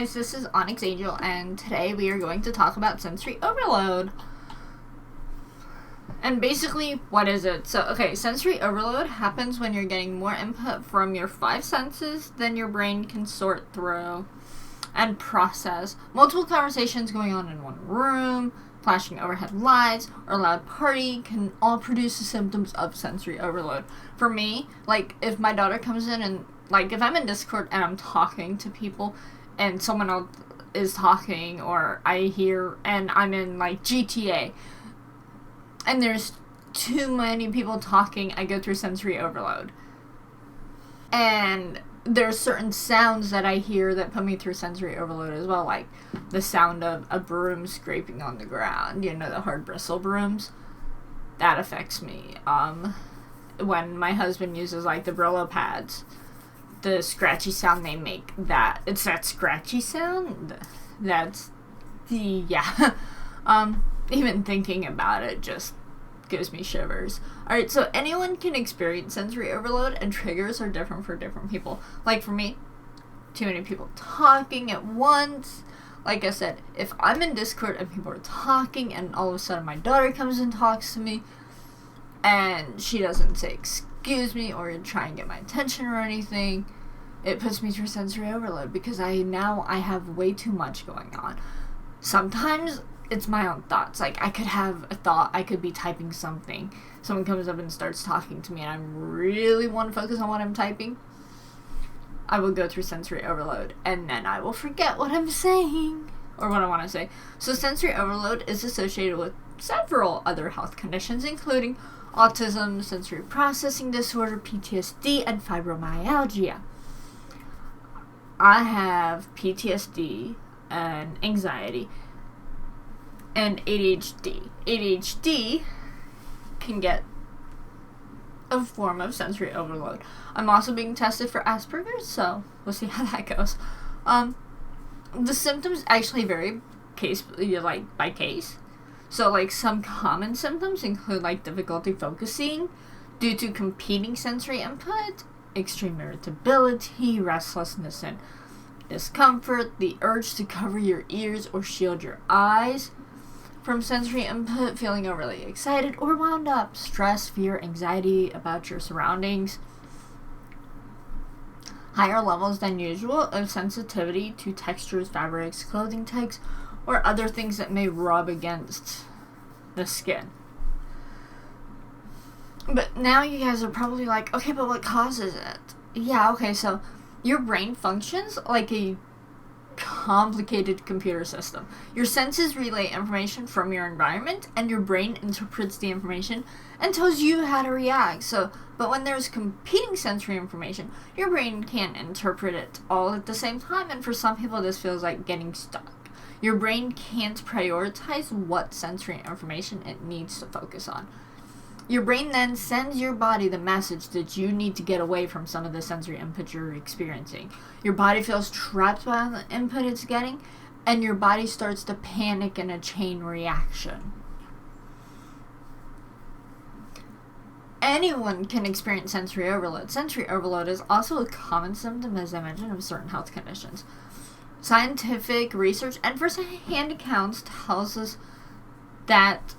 guys, this is Onyx Angel, and today we are going to talk about sensory overload. And basically, what is it? So, okay, sensory overload happens when you're getting more input from your 5 senses than your brain can sort through and process. Multiple conversations going on in one room, flashing overhead lights, or a loud party can all produce the symptoms of sensory overload. For me, like, if my daughter comes in and, like, if I'm in Discord and I'm talking to people and someone else is talking, or I hear, and I'm in, like, GTA, and there's too many people talking, I go through sensory overload. And there's certain sounds that I hear that put me through sensory overload as well, like the sound of a broom scraping on the ground, you know, the hard bristle brooms. That affects me. When my husband uses, like, the Brillo pads, the scratchy sound they make, it's that scratchy sound, that's the, yeah. Even thinking about it just gives me shivers. Alright, so anyone can experience sensory overload, and triggers are different for different people. Like, for me, too many people talking at once. Like I said, if I'm in Discord and people are talking and all of a sudden my daughter comes and talks to me and she doesn't say excuse me or try and get my attention or anything, it puts me through sensory overload because I have way too much going on. Sometimes it's my own thoughts. Like, I could have a thought, I could be typing something, someone comes up and starts talking to me and I really want to focus on what I'm typing, I will go through sensory overload, and then I will forget what I'm saying, or what I want to say. So sensory overload is associated with several other health conditions, including autism, sensory processing disorder, PTSD, and fibromyalgia. I have PTSD and anxiety and ADHD. ADHD can get a form of sensory overload. I'm also being tested for Asperger's, so we'll see how that goes. The symptoms actually vary by case. So, like, some common symptoms include, like, difficulty focusing due to competing sensory input, extreme irritability, restlessness and discomfort, the urge to cover your ears or shield your eyes from sensory input, feeling overly excited or wound up, stress, fear, anxiety about your surroundings, higher levels than usual of sensitivity to textures, fabrics, clothing tags, or other things that may rub against the skin. But now you guys are probably like, okay, but what causes it? Yeah, okay, so your brain functions like a complicated computer system. Your senses relay information from your environment, and your brain interprets the information and tells you how to react. But when there's competing sensory information, your brain can't interpret it all at the same time, and for some people this feels like getting stuck. Your brain can't prioritize what sensory information it needs to focus on. Your brain then sends your body the message that you need to get away from some of the sensory input you're experiencing. Your body feels trapped by the input it's getting, and your body starts to panic in a chain reaction. Anyone can experience sensory overload. Sensory overload is also a common symptom, as I mentioned, of certain health conditions. Scientific research and first-hand accounts tells us that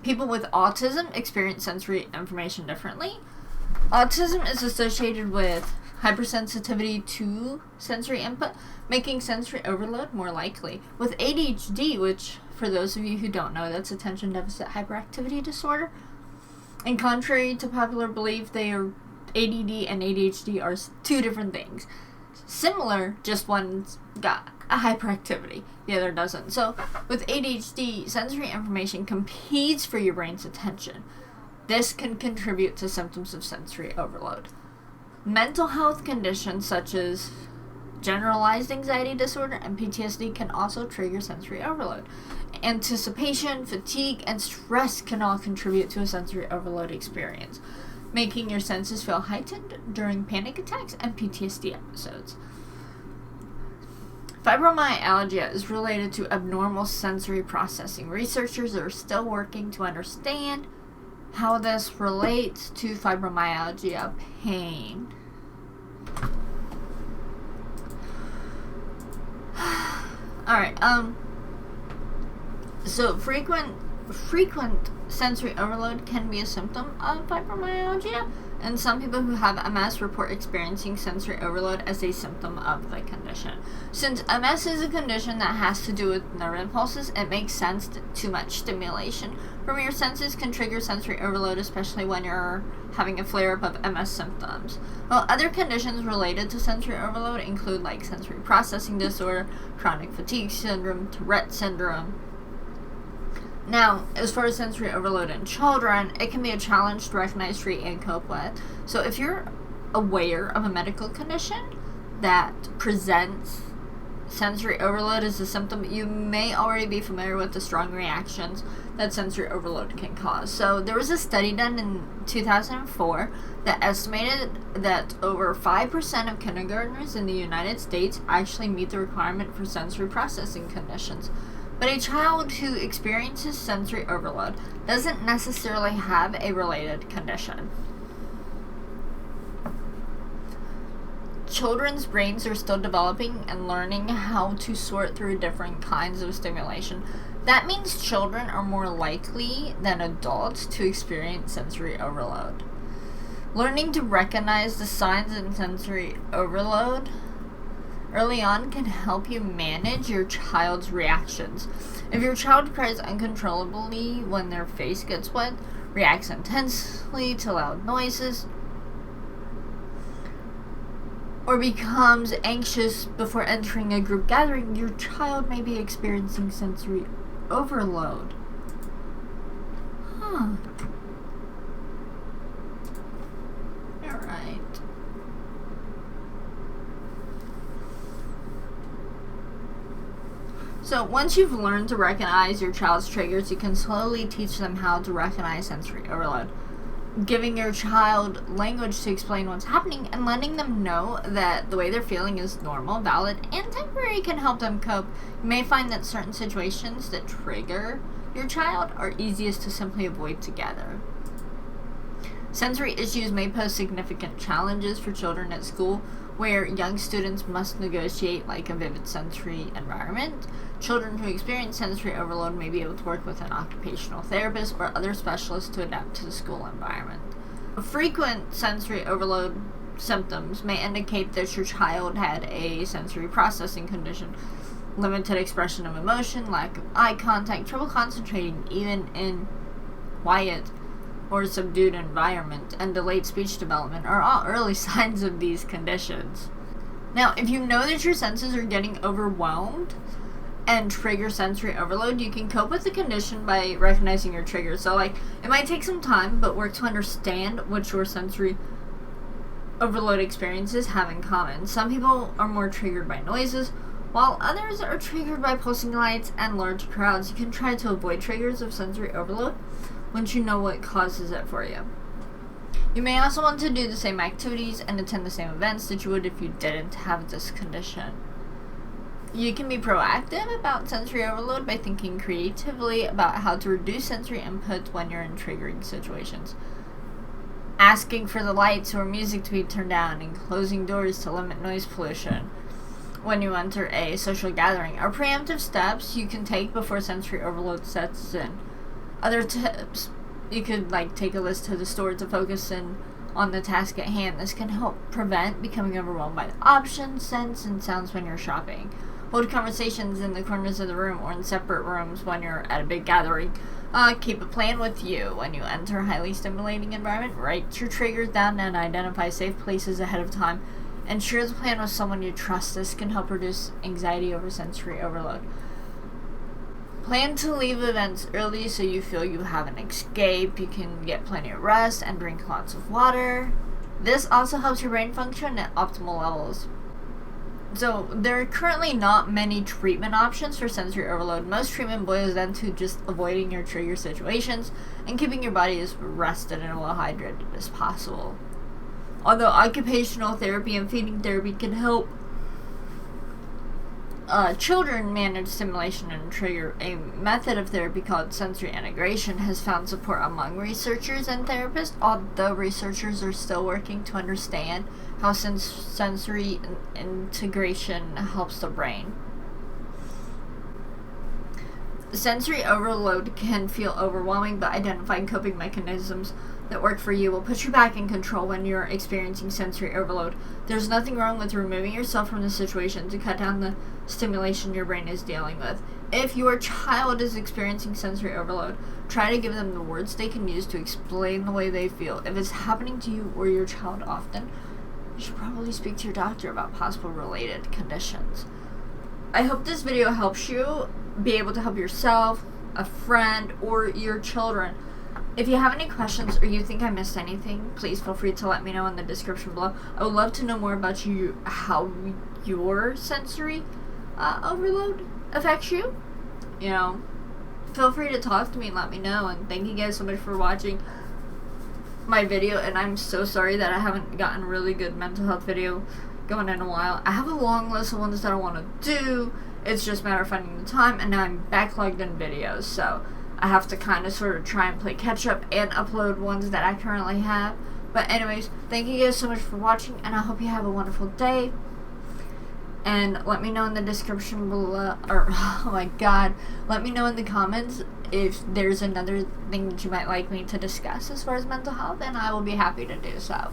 people with autism experience sensory information differently. Autism is associated with hypersensitivity to sensory input, making sensory overload more likely. With ADHD, which, for those of you who don't know, that's attention deficit hyperactivity disorder. And contrary to popular belief, ADD and ADHD are 2 different things. Similar, just one's got a hyperactivity, the other doesn't. So, with ADHD, sensory information competes for your brain's attention. This can contribute to symptoms of sensory overload. Mental health conditions such as generalized anxiety disorder and PTSD can also trigger sensory overload. Anticipation, fatigue, and stress can all contribute to a sensory overload experience, making your senses feel heightened during panic attacks and PTSD episodes. Fibromyalgia is related to abnormal sensory processing. Researchers are still working to understand how this relates to fibromyalgia pain. Alright, so frequent sensory overload can be a symptom of fibromyalgia, and some people who have MS report experiencing sensory overload as a symptom of the condition. Since MS is a condition that has to do with nerve impulses, it makes sense that too much stimulation from your senses can trigger sensory overload, especially when you're having a flare-up of MS symptoms. While other conditions related to sensory overload include like sensory processing disorder, chronic fatigue syndrome, Tourette syndrome. Now, as far as sensory overload in children, it can be a challenge to recognize, treat, and cope with. So if you're aware of a medical condition that presents sensory overload as a symptom, you may already be familiar with the strong reactions that sensory overload can cause. So there was a study done in 2004 that estimated that over 5% of kindergartners in the United States actually meet the requirement for sensory processing conditions. But a child who experiences sensory overload doesn't necessarily have a related condition. Children's brains are still developing and learning how to sort through different kinds of stimulation. That means children are more likely than adults to experience sensory overload. Learning to recognize the signs in sensory overload early on can help you manage your child's reactions. If your child cries uncontrollably when their face gets wet, reacts intensely to loud noises, or becomes anxious before entering a group gathering, your child may be experiencing sensory overload. Alright. So once you've learned to recognize your child's triggers, you can slowly teach them how to recognize sensory overload. Giving your child language to explain what's happening and letting them know that the way they're feeling is normal, valid, and temporary can help them cope. You may find that certain situations that trigger your child are easiest to simply avoid together. Sensory issues may pose significant challenges for children at school, where young students must negotiate like a vivid sensory environment. Children who experience sensory overload may be able to work with an occupational therapist or other specialists to adapt to the school environment. Frequent sensory overload symptoms may indicate that your child had a sensory processing condition, limited expression of emotion, lack of eye contact, trouble concentrating even in quiet or subdued environment, and delayed speech development are all early signs of these conditions. Now, if you know that your senses are getting overwhelmed and trigger sensory overload, you can cope with the condition by recognizing your triggers. So, it might take some time, but work to understand what your sensory overload experiences have in common. Some people are more triggered by noises, while others are triggered by pulsing lights and large crowds. You can try to avoid triggers of sensory overload once you know what causes it for you. You may also want to do the same activities and attend the same events that you would if you didn't have this condition. You can be proactive about sensory overload by thinking creatively about how to reduce sensory input when you're in triggering situations. Asking for the lights or music to be turned down and closing doors to limit noise pollution when you enter a social gathering are preemptive steps you can take before sensory overload sets in. Other tips, you could take a list to the store to focus in on the task at hand. This can help prevent becoming overwhelmed by the options, scents, and sounds when you're shopping. Hold conversations in the corners of the room or in separate rooms when you're at a big gathering. Keep a plan with you when you enter a highly stimulating environment. Write your triggers down and identify safe places ahead of time. And share the plan with someone you trust. This can help reduce anxiety over sensory overload. Plan to leave events early so you feel you have an escape. You can get plenty of rest and drink lots of water. This also helps your brain function at optimal levels. So, there are currently not many treatment options for sensory overload. Most treatment boils down to just avoiding your trigger situations and keeping your body as rested and well hydrated as possible. Although occupational therapy and feeding therapy can help children manage stimulation and trigger, a method of therapy called sensory integration has found support among researchers and therapists, although researchers are still working to understand how sensory integration helps the brain. Sensory overload can feel overwhelming, but identifying coping mechanisms that work for you will put you back in control when you're experiencing sensory overload. There's nothing wrong with removing yourself from the situation to cut down the stimulation your brain is dealing with. If your child is experiencing sensory overload, try to give them the words they can use to explain the way they feel. If it's happening to you or your child often, you should probably speak to your doctor about possible related conditions. I hope this video helps you be able to help yourself, a friend, or your children. If you have any questions or you think I missed anything, please feel free to let me know in the description below. I would love to know more about you, how your sensory overload affects you. You know, feel free to talk to me and let me know. And thank you guys so much for watching my video. And I'm so sorry that I haven't gotten a really good mental health video going in a while. I have a long list of ones that I want to do. It's just a matter of finding the time, and now I'm backlogged in videos, so I have to kind of sort of try and play catch up and upload ones that I currently have. But anyways, thank you guys so much for watching, and I hope you have a wonderful day. And let me know in the description below, or oh my god, let me know in the comments if there's another thing that you might like me to discuss as far as mental health, and I will be happy to do so.